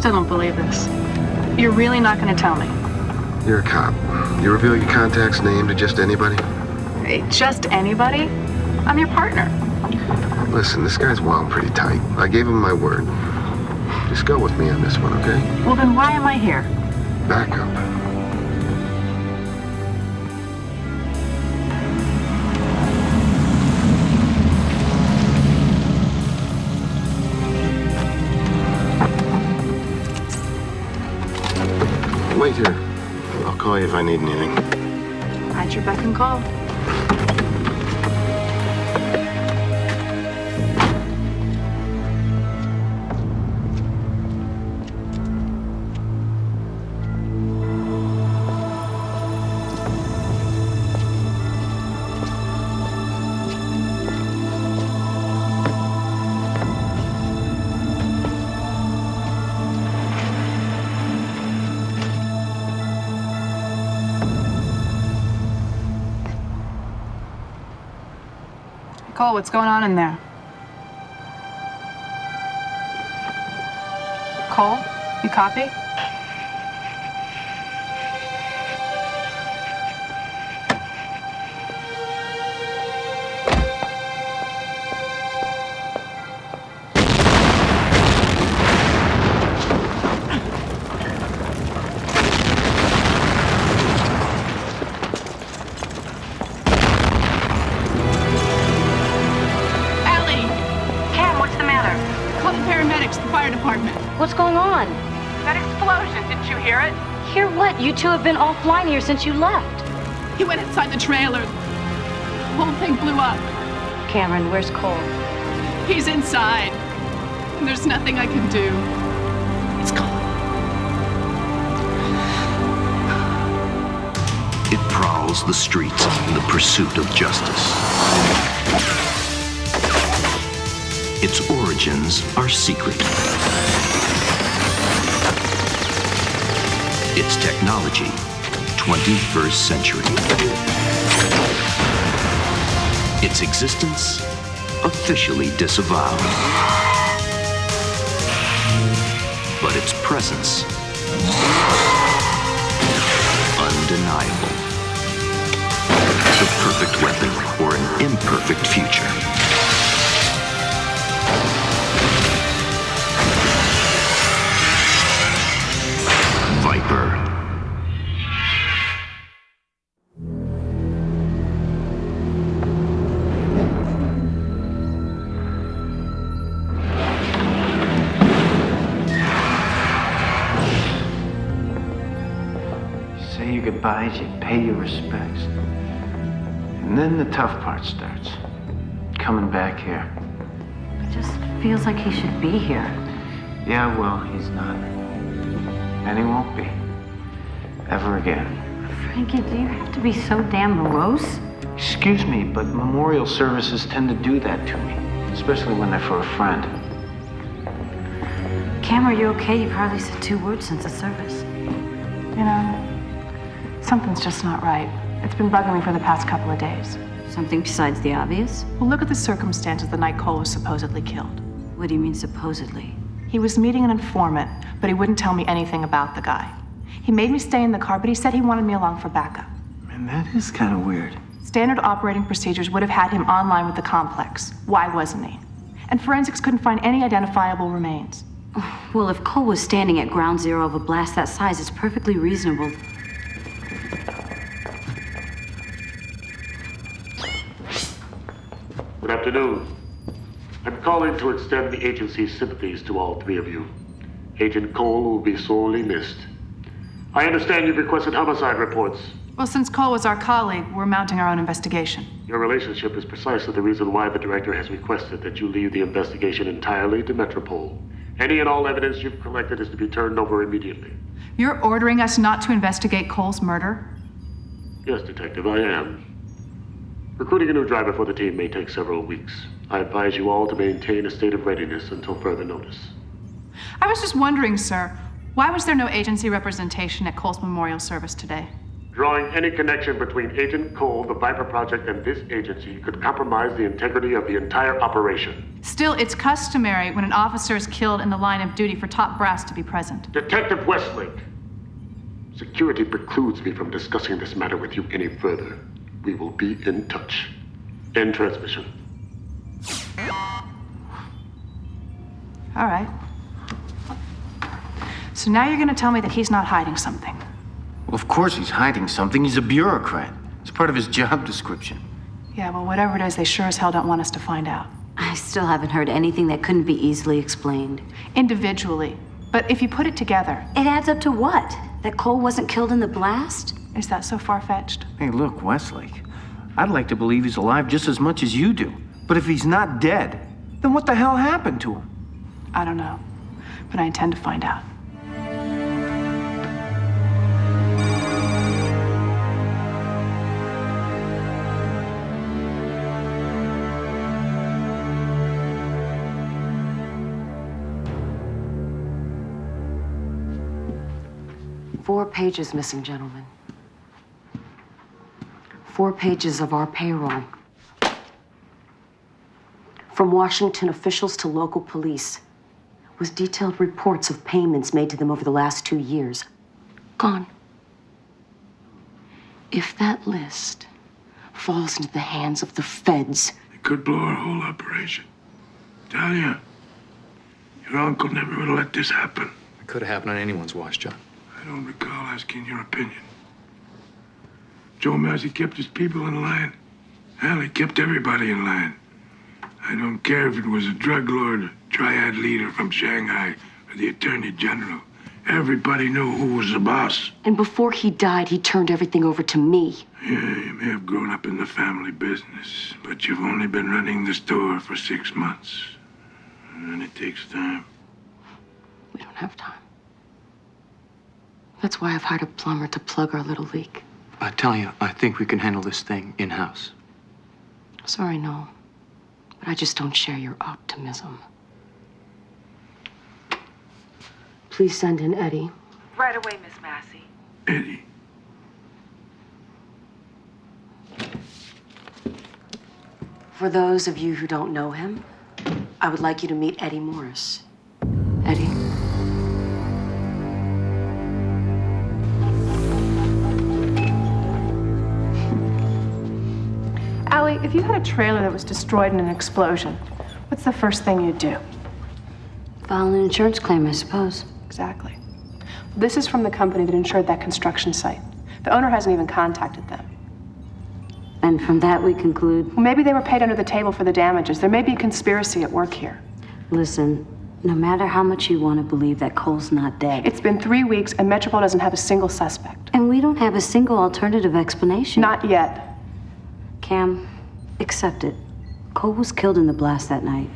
still don't believe this. You're really not going to tell me? You're a cop. You reveal your contact's name to just anybody? Hey, just anybody? I'm your partner. Listen, this guy's wound pretty tight. I gave him my word. Just go with me on this one, okay? Well, then why am I here? Backup. Wait here. I'll call you if I need anything. At your beck and call. Cole, what's going on in there? Cole, you copy? What's going on? That explosion, didn't you hear it? Hear what? You two have been offline here since you left. He went inside the trailer. The whole thing blew up. Cameron, where's Cole? He's inside. And there's nothing I can do. It's gone. It prowls the streets in the pursuit of justice. Its origins are secret. Its technology, 21st century. Its existence, officially disavowed. But its presence, undeniable. The perfect weapon for an imperfect future. Viper. You say your goodbyes, you pay your respects. And then the tough part starts. Coming back here. It just feels like he should be here. Yeah, well, he's not. And he won't be. Ever again. Frankie, do you have to be so damn morose? Excuse me, but memorial services tend to do that to me. Especially when they're for a friend. Cam, are you okay? You've hardly said 2 words since the service. You know, something's just not right. It's been bugging me for the past couple of days. Something besides the obvious? Well, look at the circumstances the night Cole was supposedly killed. What do you mean, supposedly? He was meeting an informant, but he wouldn't tell me anything about the guy. He made me stay in the car, but he said he wanted me along for backup. Man, that is kind of weird. Standard operating procedures would have had him online with the complex. Why wasn't he? And forensics couldn't find any identifiable remains. Well, if Cole was standing at ground zero of a blast that size, it's perfectly reasonable. Good afternoon. I'm calling to extend the agency's sympathies to all 3 of you. Agent Cole will be sorely missed. I understand you've requested homicide reports. Well, since Cole was our colleague, we're mounting our own investigation. Your relationship is precisely the reason why the director has requested that you leave the investigation entirely to Metropole. Any and all evidence you've collected is to be turned over immediately. You're ordering us not to investigate Cole's murder? Yes, Detective, I am. Recruiting a new driver for the team may take several weeks. I advise you all to maintain a state of readiness until further notice. I was just wondering, sir, why was there no agency representation at Cole's memorial service today? Drawing any connection between Agent Cole, the Viper Project, and this agency could compromise the integrity of the entire operation. Still, it's customary when an officer is killed in the line of duty for top brass to be present. Detective Westlake, security precludes me from discussing this matter with you any further. We will be in touch. End transmission. All right. So now you're going to tell me that he's not hiding something. Well, of course he's hiding something. He's a bureaucrat. It's part of his job description. Yeah, well, whatever it is, they sure as hell don't want us to find out. I still haven't heard anything that couldn't be easily explained. Individually. But if you put it together... It adds up to what? That Cole wasn't killed in the blast? Is that so far-fetched? Hey, look, Westlake. I'd like to believe he's alive just as much as you do. But if he's not dead, then what the hell happened to him? I don't know. But I intend to find out. Four pages missing, gentlemen. 4 pages of our payroll. From Washington officials to local police, with detailed reports of payments made to them over the last 2 years. Gone. If that list falls into the hands of the feds... It could blow our whole operation. Tell you, your uncle never would have let this happen. It could have happened on anyone's watch, John. I don't recall asking your opinion. Joe Massey kept his people in line. Hell, he kept everybody in line. I don't care if it was a drug lord, a triad leader from Shanghai, or the attorney general. Everybody knew who was the boss. And before he died, he turned everything over to me. Yeah, you may have grown up in the family business, but you've only been running the store for 6 months. And it takes time. We don't have time. That's why I've hired a plumber to plug our little leak. I tell you, I think we can handle this thing in-house. Sorry, Noel. But I just don't share your optimism. Please send in Eddie. Right away, Miss Massey. Eddie. For those of you who don't know him, I would like you to meet Eddie Morris. Eddie. Allie, if you had a trailer that was destroyed in an explosion, what's the first thing you'd do? File an insurance claim, I suppose. Exactly. This is from the company that insured that construction site. The owner hasn't even contacted them. And from that we conclude... Well, maybe they were paid under the table for the damages. There may be a conspiracy at work here. Listen, no matter how much you want to believe that Cole's not dead... It's been 3 weeks and Metropole doesn't have a single suspect. And we don't have a single alternative explanation. Not yet. Cam, accept it. Cole was killed in the blast that night.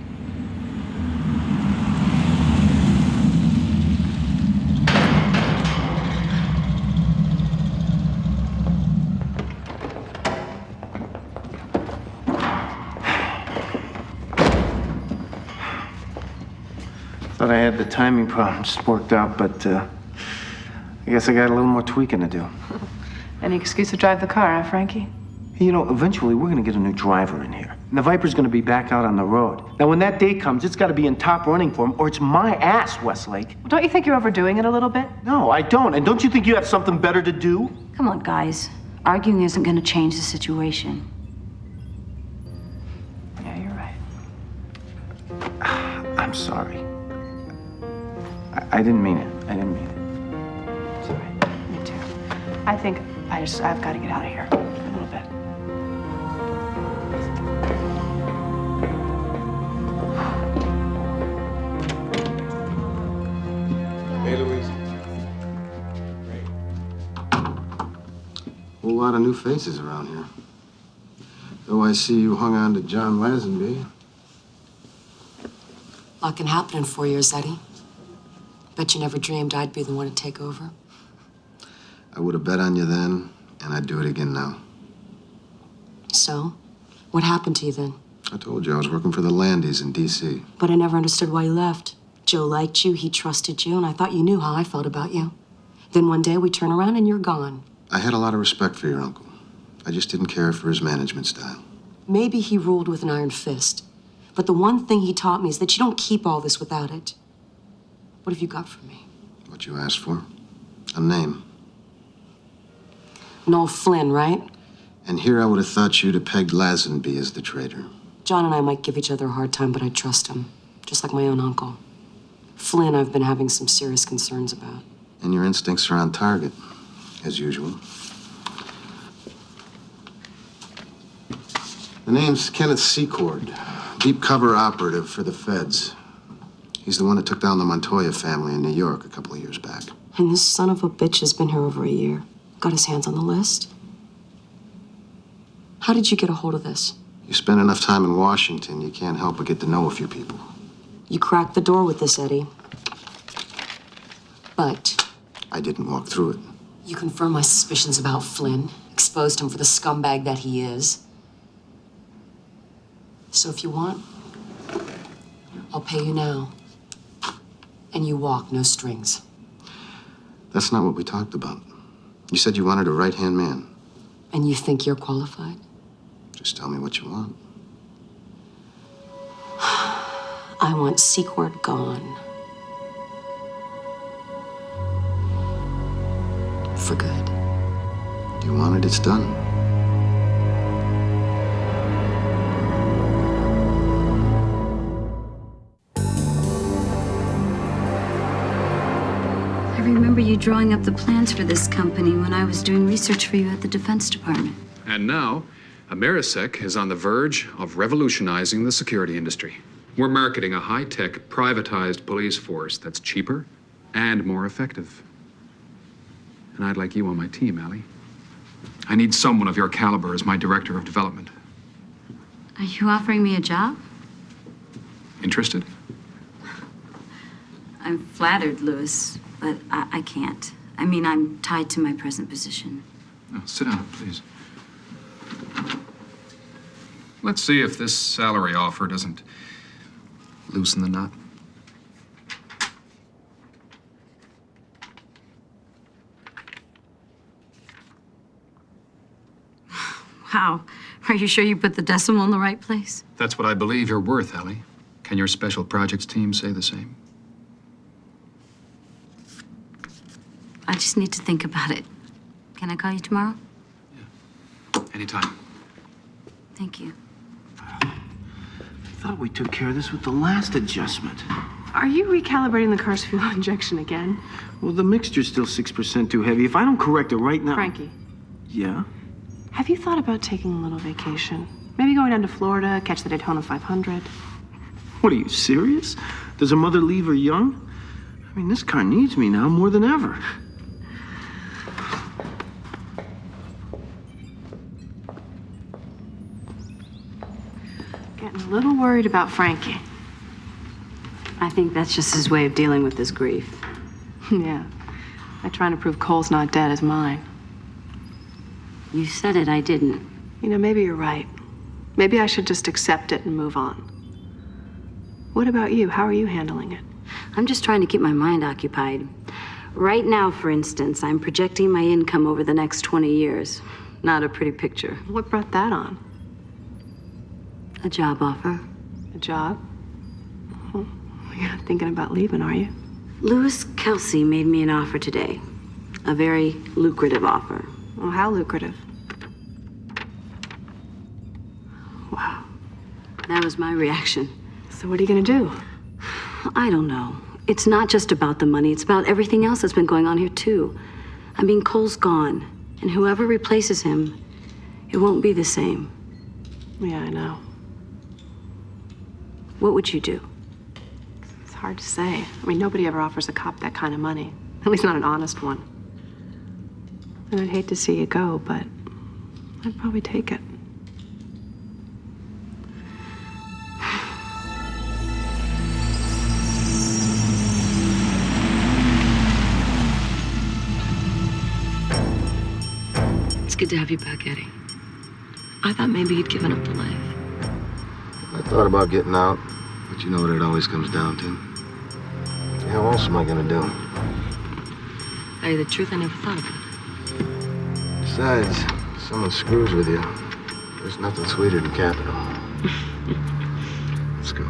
Thought I had the timing problems worked out, but I guess I got a little more tweaking to do. Any excuse to drive the car, huh, Frankie? You know, eventually we're gonna get a new driver in here. And the Viper's gonna be back out on the road. Now, when that day comes, it's gotta be in top running for him, or it's my ass, Westlake. Well, don't you think you're overdoing it a little bit? No, I don't. And don't you think you have something better to do? Come on, guys. Arguing isn't going to change the situation. Yeah, you're right. I'm sorry. I didn't mean it. I didn't mean it. Sorry. Me too. I think I've got to get out of here a little bit. Hey, Louise. Whole lot of new faces around here. Though I see you hung on to John Lazenby. Lot can happen in 4 years, Eddie. Bet you never dreamed I'd be the one to take over. I would have bet on you then, and I'd do it again now. So, what happened to you then? I told you I was working for the Landys in D.C. But I never understood why you left. Joe liked you, he trusted you, and I thought you knew how I felt about you. Then one day we turn around and you're gone. I had a lot of respect for your uncle. I just didn't care for his management style. Maybe he ruled with an iron fist. But the one thing he taught me is that you don't keep all this without it. What have you got for me? What you asked for? A name. Noel Flynn, right? And here I would have thought you'd have pegged Lazenby as the traitor. John and I might give each other a hard time, but I trust him. Just like my own uncle. Flynn, I've been having some serious concerns about. And your instincts are on target, as usual. The name's Kenneth Secord, deep cover operative for the feds. He's the one that took down the Montoya family in New York a couple of years back. And this son of a bitch has been here over a year. Got his hands on the list. How did you get a hold of this? You spend enough time in Washington, you can't help but get to know a few people. You cracked the door with this, Eddie. But I didn't walk through it. you confirmed my suspicions about Flynn, exposed him for the scumbag that he is. So if you want, I'll pay you now. And you walk, no strings. That's not what we talked about. You said you wanted a right-hand man. And you think you're qualified? Just tell me what you want. I want Secord gone. For good. You want it, it's done. I remember you drawing up the plans for this company when I was doing research for you at the Defense Department. And now, Amerisec is on the verge of revolutionizing the security industry. We're marketing a high-tech, privatized police force that's cheaper and more effective. And I'd like you on my team, Allie. I need someone of your caliber as my director of development. Are you offering me a job? Interested? I'm flattered, Louis, but I can't. I mean, I'm tied to my present position. No, sit down, please. Let's see if this salary offer doesn't loosen the knot. Wow. Are you sure you put the decimal in the right place? That's what I believe you're worth, Allie. Can your special projects team say the same? I just need to think about it. Can I call you tomorrow? Yeah. Anytime. Thank you. I thought we took care of this with the last adjustment. Are you recalibrating the car's fuel injection again? Well, the mixture's still 6% too heavy. If I don't correct it right now... Frankie. Yeah? Have you thought about taking a little vacation? Maybe going down to Florida, catch the Daytona 500? What, are you serious? Does a mother leave her young? I mean, this car needs me now more than ever. Getting a little worried about Frankie. I think that's just his way of dealing with his grief. Yeah. I'm trying to prove Cole's not dead as mine. You said it, I didn't. You know, maybe you're right. Maybe I should just accept it and move on. What about you? How are you handling it? I'm just trying to keep my mind occupied. Right now, for instance, I'm projecting my income over the next 20 years. Not a pretty picture. What brought that on? A job offer. A job? Well, you're not thinking about leaving, are you? Louis Kelsey made me an offer today. A very lucrative offer. Well, how lucrative? Wow. That was my reaction. So what are you gonna do? I don't know. It's not just about the money. It's about everything else that's been going on here, too. I mean, Cole's gone. And whoever replaces him, it won't be the same. Yeah, I know. What would you do? It's hard to say. I mean, nobody ever offers a cop that kind of money. At least not an honest one. And I'd hate to see you go, but I'd probably take it. It's good to have you back, Eddie. I thought maybe you'd given up the life. I thought about getting out, but you know what it always comes down to. How else am I gonna do? Tell you the truth, I never thought about it. Besides, if someone screws with you, there's nothing sweeter than capital. Let's go.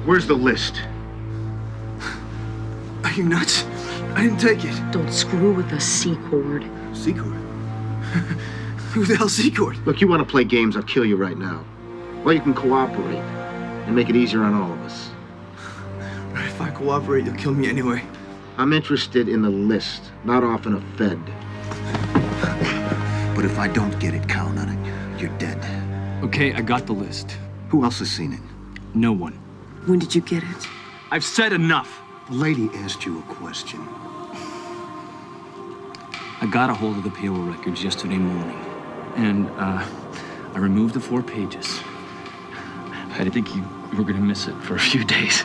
Where's the list? Are you nuts? I didn't take it. Don't screw with the C-Cord. C-Cord? Who the hell's C-Cord? Look, you want to play games, I'll kill you right now. Well, you can cooperate and make it easier on all of us. If I cooperate, you'll kill me anyway. I'm interested in the list, not off in a Fed. But if I don't get it, count on it. You're dead. Okay, I got the list. Who else has seen it? No one. When did you get it? I've said enough. The lady asked you a question. I got a hold of the payroll records yesterday morning, and I removed the 4 pages. I didn't think you were gonna miss it for a few days.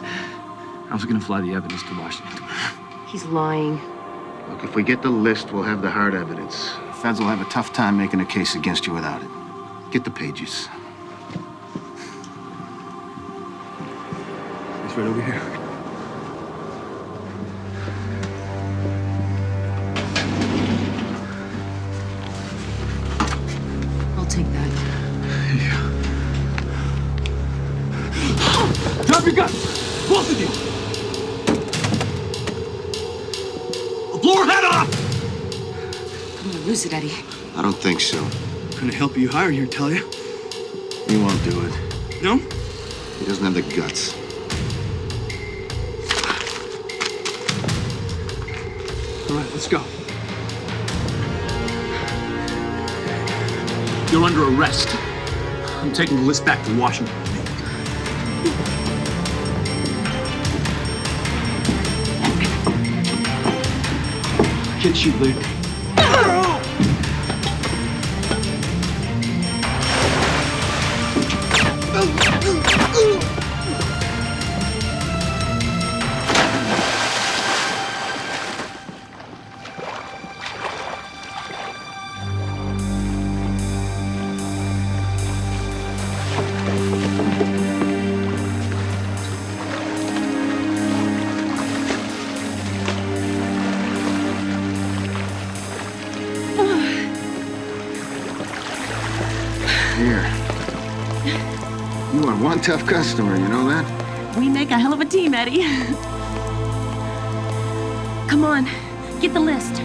I was gonna fly the evidence to Washington. He's lying. Look, if we get the list, we'll have the hard evidence. The feds will have a tough time making a case against you without it. Get the pages. It's right over here. I'll take that. Yeah. Drop your gun! Both of you! I'll blow her head off! I'm gonna lose it, Eddie. I don't think so. Gonna help you hire here, tell you. He won't do it. No? He doesn't have the guts. All right, let's go. You're under arrest. I'm taking the list back to Washington. Can't shoot later. You are one tough customer, you know that? We make a hell of a team, Eddie. Come on, get the list.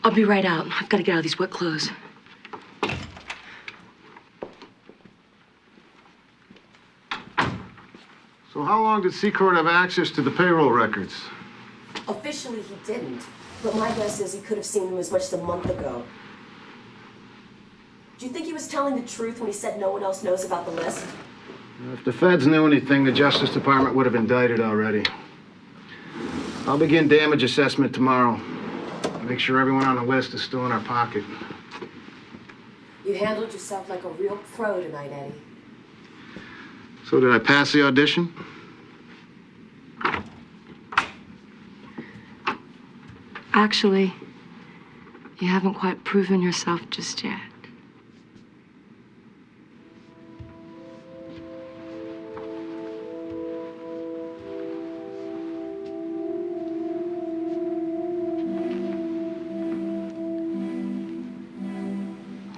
I'll be right out. I've got to get out of these wet clothes. So how long did C-Court have access to the payroll records? Officially, he didn't. But my guess is he could have seen them as much as a month ago. Do you think he was telling the truth when he said no one else knows about the list? If the feds knew anything, the Justice Department would have indicted already. I'll begin damage assessment tomorrow. Make sure everyone on the list is still in our pocket. You handled yourself like a real pro tonight, Eddie. So did I pass the audition? Actually, you haven't quite proven yourself just yet.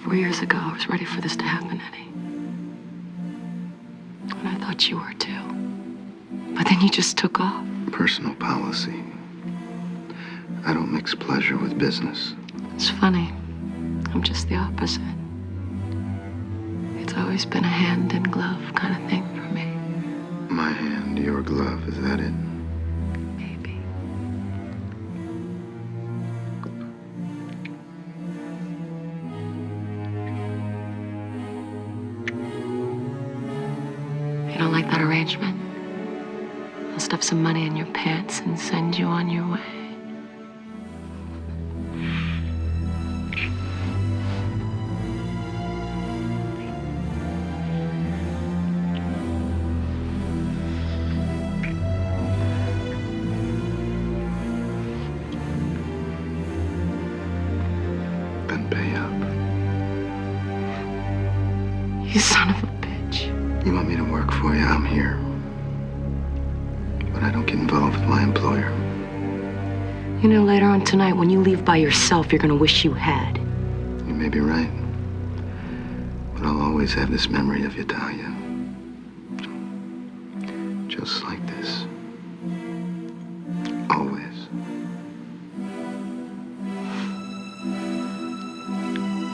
Four years ago, I was ready for this to happen, Eddie. And I thought you were too. But then you just took off. Personal policy. I don't mix pleasure with business. It's funny. I'm just the opposite. It's always been a hand in glove kind of thing for me. My hand, your glove, is that it? Maybe. You don't like that arrangement? I'll stuff some money in your pants and send you on your way. Then pay up. You son of a bitch. You want me to work for you? I'm here. But I don't get involved with my employer. You know, later on tonight, when you leave by yourself, you're gonna wish you had. You may be right. But I'll always have this memory of you, Talia. Just like this. Always.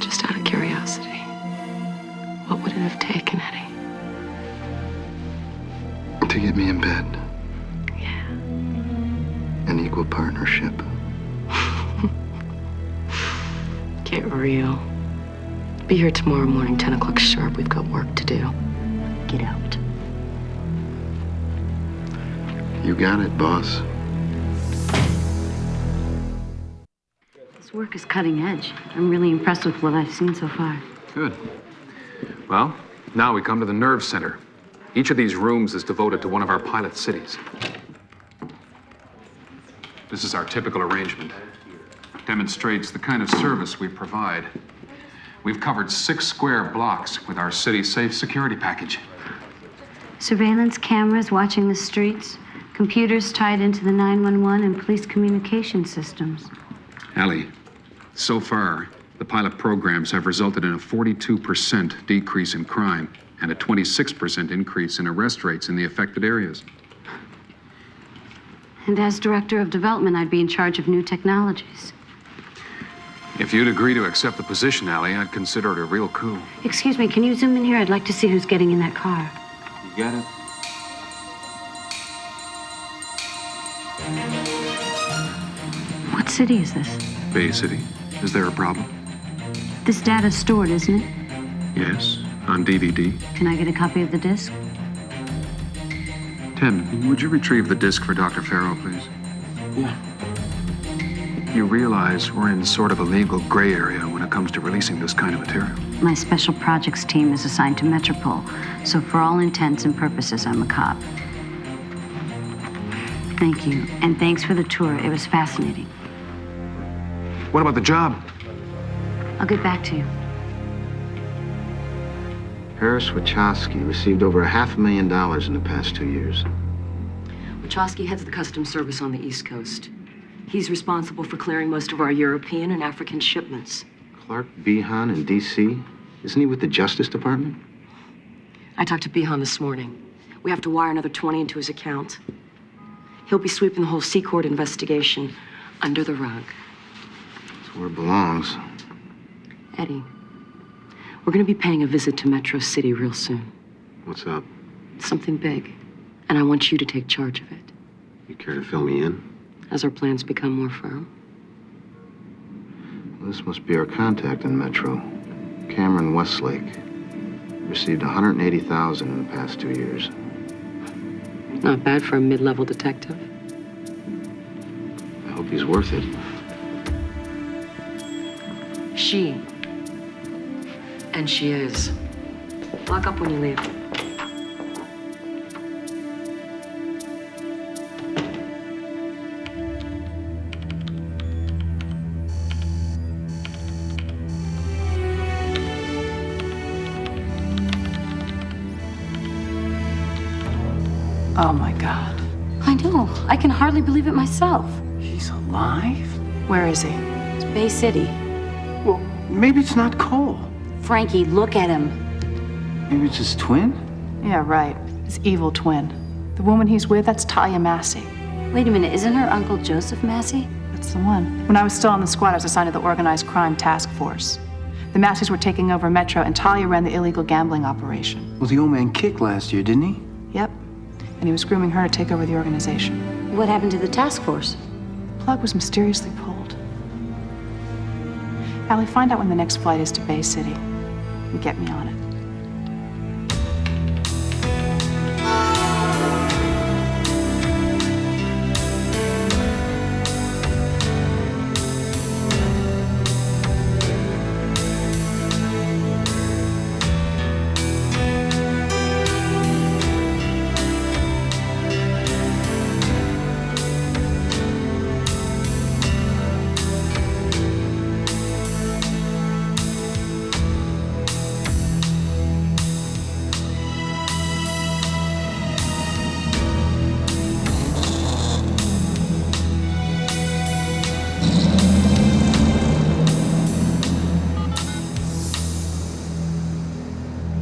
Just out of curiosity, what would it have taken, Eddie? To get me in bed. Yeah. An equal partnership. Get real. Be here tomorrow morning, 10 o'clock sharp. We've got work to do. Get out. You got it, boss. This work is cutting edge. I'm really impressed with what I've seen so far. Good. Well, now we come to the nerve center. Each of these rooms is devoted to one of our pilot cities. This is our typical arrangement. Demonstrates the kind of service we provide. We've covered 6 square blocks with our city safe security package. Surveillance cameras watching the streets, computers tied into the 911 and police communication systems. Allie, so far, the pilot programs have resulted in a 42% decrease in crime and a 26% increase in arrest rates in the affected areas. And as director of development, I'd be in charge of new technologies. If you'd agree to accept the position, Allie, I'd consider it a real coup. Excuse me, can you zoom in here? I'd like to see who's getting in that car. You got it. What city is this? Bay City. Is there a problem? This data's stored, isn't it? Yes, on DVD. Can I get a copy of the disc? Tim, would you retrieve the disc for Dr. Farrow, please? Yeah. You realize we're in sort of a legal gray area when it comes to releasing this kind of material. My special projects team is assigned to Metropole, so for all intents and purposes, I'm a cop. Thank you, and thanks for the tour. It was fascinating. What about the job? I'll get back to you. Harris Wachowski received over $500,000 in the past 2 years. Wachowski heads the customs service on the East Coast. He's responsible for clearing most of our European and African shipments. Clark Behan in D.C.? Isn't he with the Justice Department? I talked to Behan this morning. We have to wire another 20 into his account. He'll be sweeping the whole Secord investigation under the rug. That's where it belongs. Eddie, we're going to be paying a visit to Metro City real soon. What's up? Something big, and I want you to take charge of it. You care to fill me in? As our plans become more firm. Well, this must be our contact in Metro. Cameron Westlake. Received $180,000 in the past 2 years. Not bad for a mid-level detective. I hope he's worth it. She. And she is. Lock up when you leave. Oh my God. I know. I can hardly believe it myself. He's alive? Where is he? It's Bay City. Well, maybe it's not Cole. Frankie, look at him. Maybe it's his twin? Yeah, right. His evil twin. The woman he's with, that's Talia Massey. Wait a minute, isn't her Uncle Joseph Massey? That's the one. When I was still on the squad, I was assigned to the Organized Crime Task Force. The Masseys were taking over Metro, and Talia ran the illegal gambling operation. Well, the old man kicked last year, didn't he? Yep. And he was grooming her to take over the organization. What happened to the task force? The plug was mysteriously pulled. Allie, find out when the next flight is to Bay City and get me on it.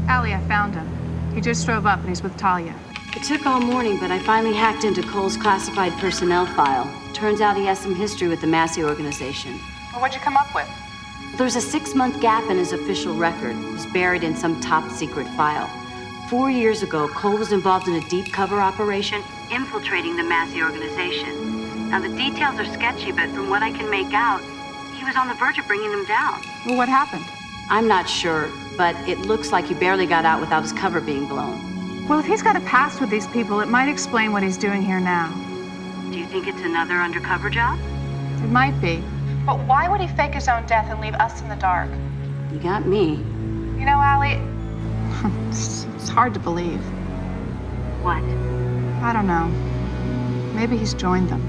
Allie, I found him. He just drove up and he's with Talia. It took all morning, but I finally hacked into Cole's classified personnel file. Turns out he has some history with the Massey organization. Well, what'd you come up with? There's a 6-month gap in his official record. It was buried in some top-secret file. 4 years ago, Cole was involved in a deep cover operation infiltrating the Massey organization. Now, the details are sketchy, but from what I can make out, he was on the verge of bringing them down. Well, what happened? I'm not sure, but it looks like he barely got out without his cover being blown. Well, if he's got a past with these people, it might explain what he's doing here now. Do you think it's another undercover job? It might be. But why would he fake his own death and leave us in the dark? You got me. You know, Allie, it's hard to believe. What? I don't know. Maybe he's joined them.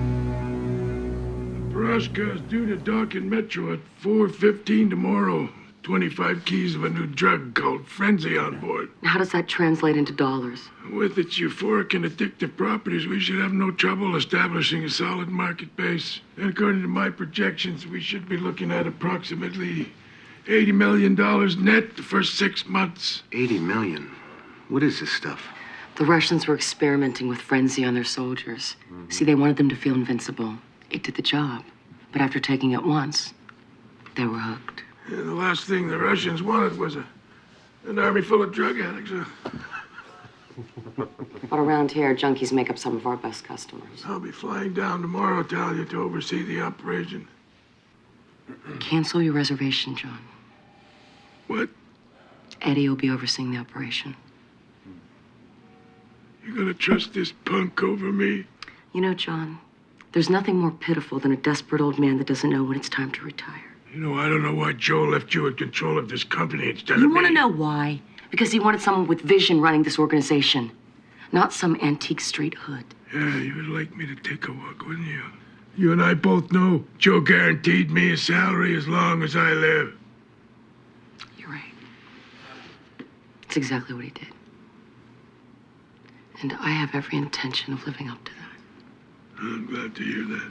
Nebraska is due to dock in Metro at 4:15 tomorrow. 25 keys of a new drug called Frenzy on board. How does that translate into dollars? With its euphoric and addictive properties, we should have no trouble establishing a solid market base. And according to my projections, we should be looking at approximately $80 million net the first 6 months. 80 million? What is this stuff? The Russians were experimenting with Frenzy on their soldiers. See, they wanted them to feel invincible. It did the job. But after taking it once, they were hooked. Yeah, the last thing the Russians wanted was an army full of drug addicts. But around here, junkies make up some of our best customers. I'll be flying down tomorrow, Talia, to oversee the operation. Cancel your reservation, John. What? Eddie will be overseeing the operation. You gonna trust this punk over me? You know, John, there's nothing more pitiful than a desperate old man that doesn't know when it's time to retire. You know, I don't know why Joe left you in control of this company instead of me. You want to know why? Because he wanted someone with vision running this organization, not some antique street hood. Yeah, you would like me to take a walk, wouldn't you? You and I both know Joe guaranteed me a salary as long as I live. You're right. It's exactly what he did. And I have every intention of living up to that. I'm glad to hear that.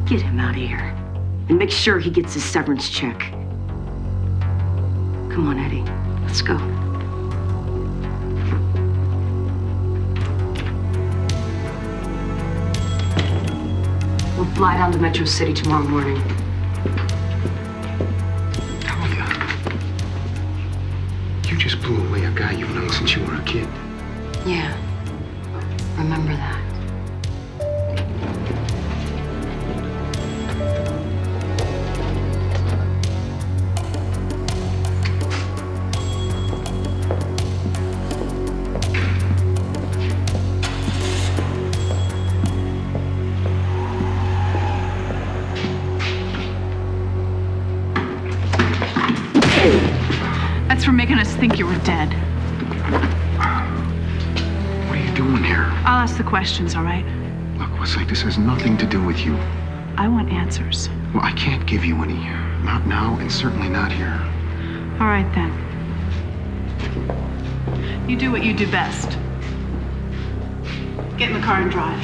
Get him out of here. And make sure he gets his severance check. Come on, Eddie. Let's go. We'll fly down to Metro City tomorrow morning. You just blew away a guy you've known since you were a kid. Yeah. Remember that. That's for making us think you were dead. What are you doing here? I'll ask the questions, all right? Look, Westlake, this has nothing to do with you. I want answers. Well, I can't give you any. Not now, and certainly not here. All right, then. You do what you do best. Get in the car and drive.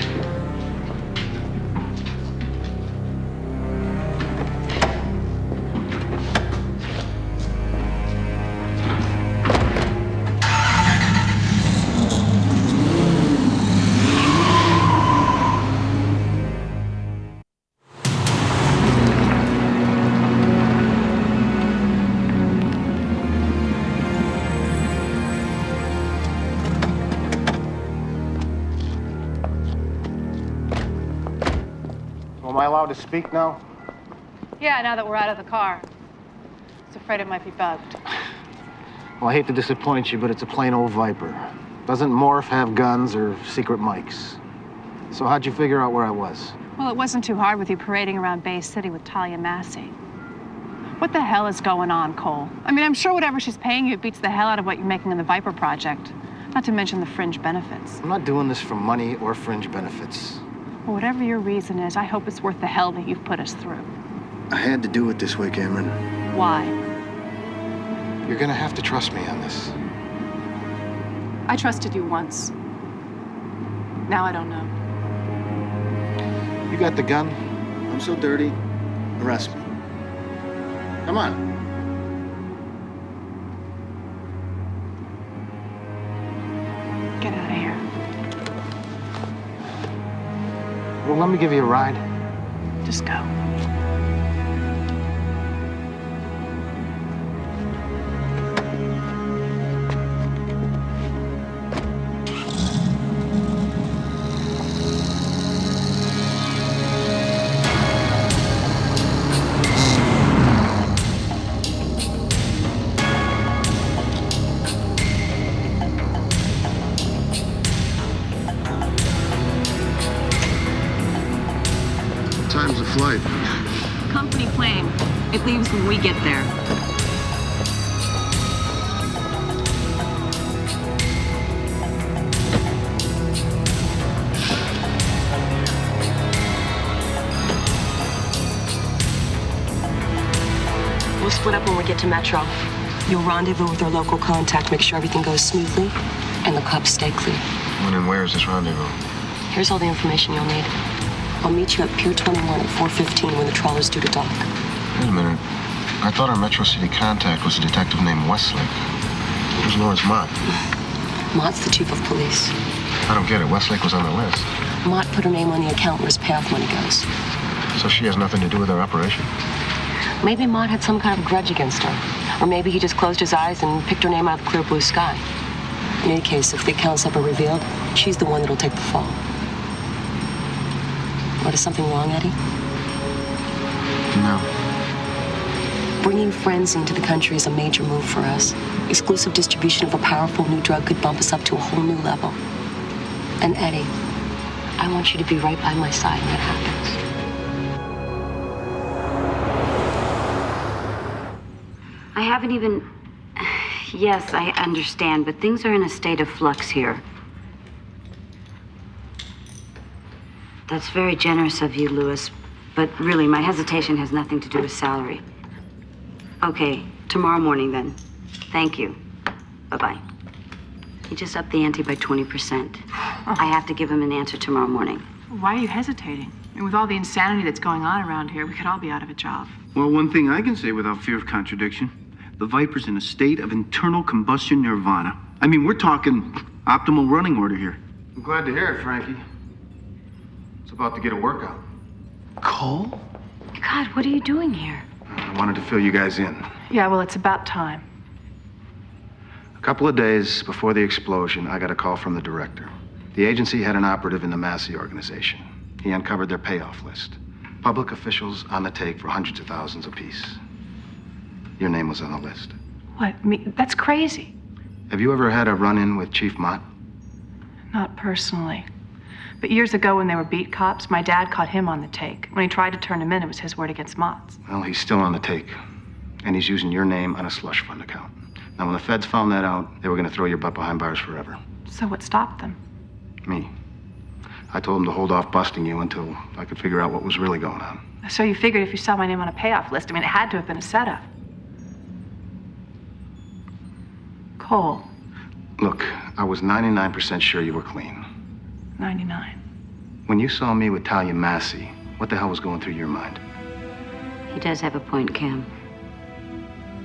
Am I allowed to speak now? Yeah, now that we're out of the car. I was afraid it might be bugged. Well, I hate to disappoint you, but it's a plain old Viper. Doesn't morph, have guns, or secret mics. So how'd you figure out where I was? Well, it wasn't too hard with you parading around Bay City with Talia Massey. What the hell is going on, Cole? I mean, I'm sure whatever she's paying you beats the hell out of what you're making in the Viper project. Not to mention the fringe benefits. I'm not doing this for money or fringe benefits. Well, whatever your reason is, I hope it's worth the hell that you've put us through. I had to do it this way, Cameron. Why? You're gonna have to trust me on this. I trusted you once. Now I don't know. You got the gun? I'm so dirty. Arrest me. Come on. Get out of here. Well, let me give you a ride. Just go. Time's the flight. Company plane. It leaves when we get there. We'll split up when we get to Metro. You'll rendezvous with our local contact, make sure everything goes smoothly, and the cops stay clear. When and where is this rendezvous? Here's all the information you'll need. I'll meet you at Pier 21 at 4:15 when the trawler's due to dock. Wait a minute. I thought our Metro City contact was a detective named Westlake. Who's Lawrence Mott? Mott's the chief of police. I don't get it. Westlake was on the list. Mott put her name on the account where his payoff money goes. So she has nothing to do with our operation? Maybe Mott had some kind of grudge against her. Or maybe he just closed his eyes and picked her name out of the clear blue sky. In any case, if the accounts ever revealed, she's the one that'll take the fall. What, is something wrong, Eddie? No. Bringing friends into the country is a major move for us. Exclusive distribution of a powerful new drug could bump us up to a whole new level. And Eddie, I want you to be right by my side when that happens. I haven't even... Yes, I understand, but things are in a state of flux here. That's very generous of you, Louis, but really, my hesitation has nothing to do with salary. Okay, tomorrow morning then. Thank you. Bye-bye. He just upped the ante by 20%. I have to give him an answer tomorrow morning. Why are you hesitating? I mean, with all the insanity that's going on around here, we could all be out of a job. Well, one thing I can say without fear of contradiction, the Viper's in a state of internal combustion nirvana. I mean, we're talking optimal running order here. I'm glad to hear it, Frankie. It's about to get a workout. Cole? God, what are you doing here? I wanted to fill you guys in. Yeah, well, it's about time. A couple of days before the explosion, I got a call from the director. The agency had an operative in the Massey organization. He uncovered their payoff list. Public officials on the take for hundreds of thousands apiece. Your name was on the list. What? Me? That's crazy. Have you ever had a run-in with Chief Mott? Not personally. But years ago when they were beat cops, my dad caught him on the take. When he tried to turn him in, it was his word against Mott's. Well, he's still on the take. And he's using your name on a slush fund account. Now, when the feds found that out, they were going to throw your butt behind bars forever. So what stopped them? Me. I told him to hold off busting you until I could figure out what was really going on. So you figured if you saw my name on a payoff list, I mean, it had to have been a setup. Cole. Look, I was 99% sure you were clean. 99. When you saw me with Talia Massey, what the hell was going through your mind? He does have a point, Cam.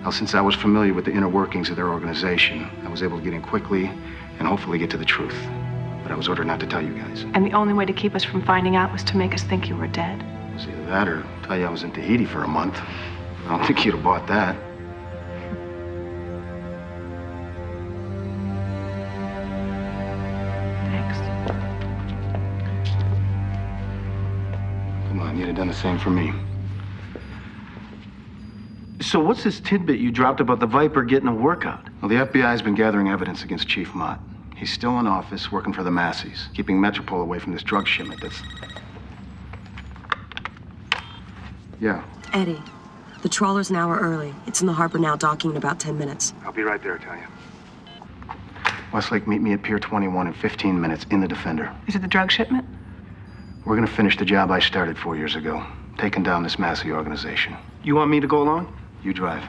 Well, since I was familiar with the inner workings of their organization, I was able to get in quickly and hopefully get to the truth. But I was ordered not to tell you guys. And the only way to keep us from finding out was to make us think you were dead. It was either that or tell you I was in Tahiti for a month. I don't think you'd have bought that. Thanks. Come on, you'd have done the same for me. So what's this tidbit you dropped about the Viper getting a workout? Well, the FBI's been gathering evidence against Chief Mott. He's still in office, working for the Masseys, keeping Metropole away from this drug shipment that's... Yeah. Eddie, the trawler's an hour early. It's in the harbor now, docking in about 10 minutes. I'll be right there, Talia. Westlake, meet me at Pier 21 in 15 minutes in the Defender. Is it the drug shipment? We're gonna finish the job I started 4 years ago, taking down this Massey organization. You want me to go along? You drive.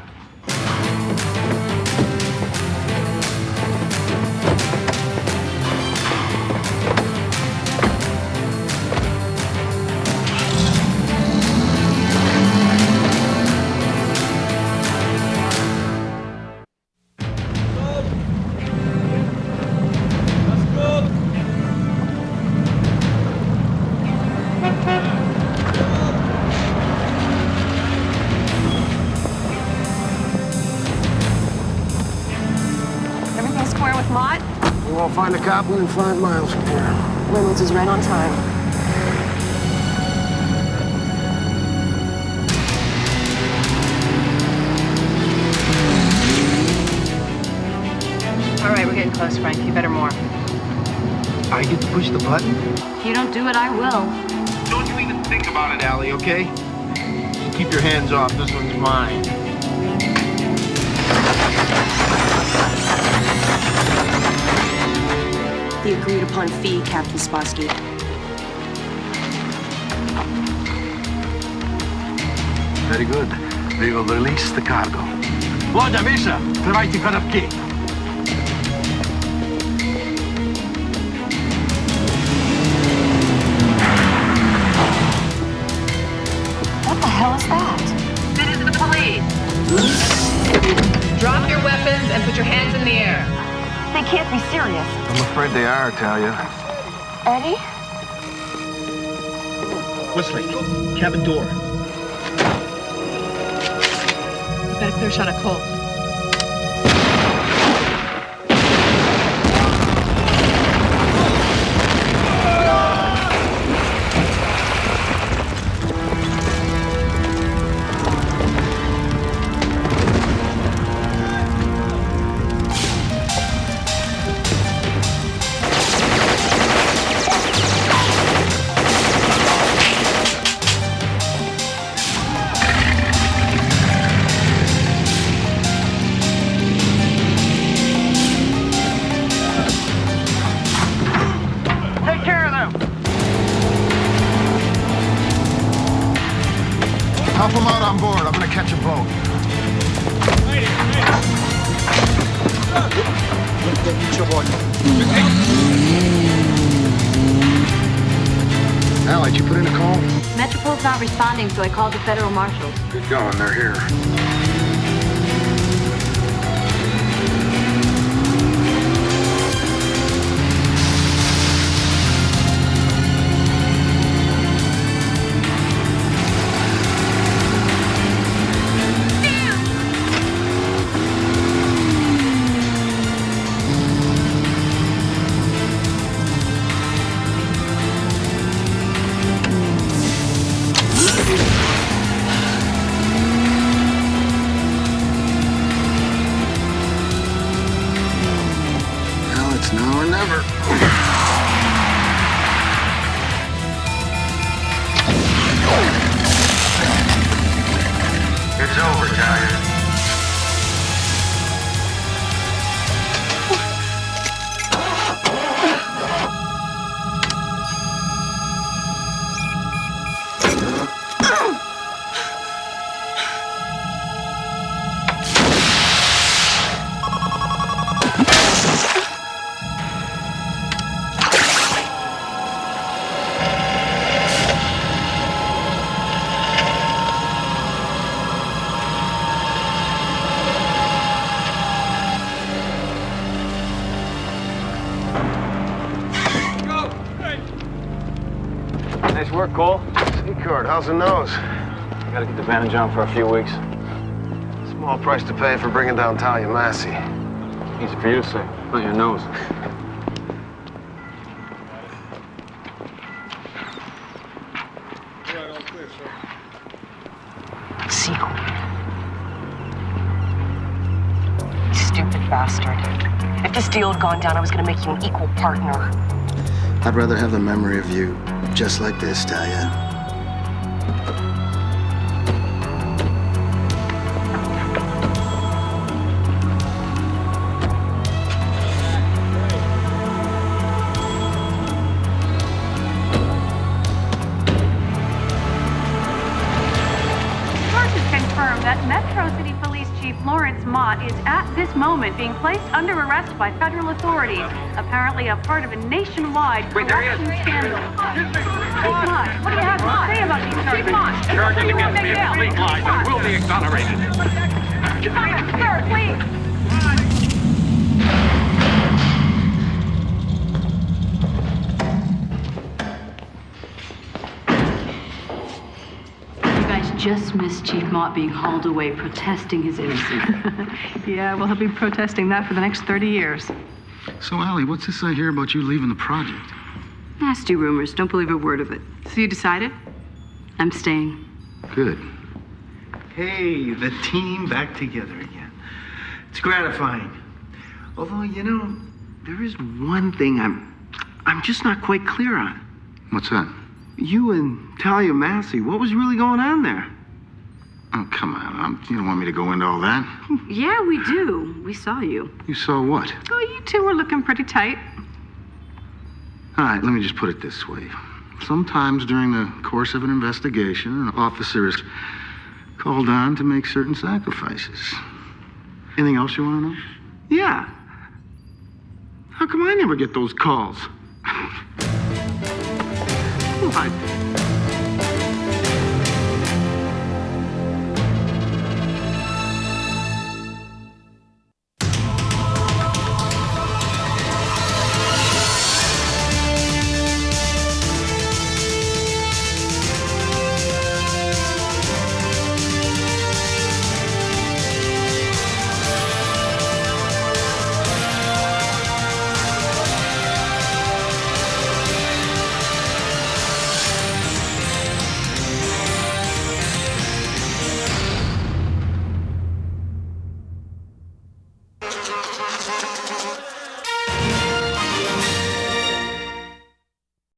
Find a cop within 5 miles from here. Reynolds is right on time. All right, we're getting close, Frank. You better more. I get to push the button? If you don't do it, I will. Don't you even think about it, Allie, okay? Just keep your hands off. This one's mine. The agreed upon fee, Captain Spassky. Very good. We will release the cargo. Woda, Misha, тривайте коробки. What the hell is that? This is the police. Drop your weapons and put your hands in the air. They can't be serious. I'm afraid they are, Talia. Eddie? Westlake, cabin door. Got a clear shot of Cole. Help them out on board. I'm gonna catch a boat. Al, did you put in a call? Metropole's not responding, so I called the federal marshals. Good going. They're here. Now or never. It's over, Talia. Nice work, Cole. Secord, how's the nose? Gotta get the bandage on for a few weeks. Small price to pay for bringing down Talia Massey. Easy for you to say, not your nose. Sequel. You stupid bastard. If this deal had gone down, I was gonna make you an equal partner. I'd rather have the memory of you just like this, Talia. That Metro City Police Chief Lawrence Mott is at this moment being placed under arrest by federal authorities, apparently a part of a nationwide corruption scandal. Chief Mott, what do you have to say about these charges? Chief Mott, Charges against me are complete lies and will be exonerated. Sir, please. Just missed Chief Mott being hauled away protesting his innocence. Yeah, well, he'll be protesting that for the next 30 years. So, Allie, what's this I hear about you leaving the project? Nasty rumors. Don't believe a word of it. So you decided? I'm staying. Good. Hey, the team back together again. It's gratifying. Although, you know, there is one thing I'm just not quite clear on. What's that? You and Talia Massey, what was really going on there? Oh, come on. You don't want me to go into all that? Yeah, we do. We saw you. You saw what? Oh, you two were looking pretty tight. All right, let me just put it this way. Sometimes during the course of an investigation, an officer is called on to make certain sacrifices. Anything else you want to know? Yeah. How come I never get those calls? What?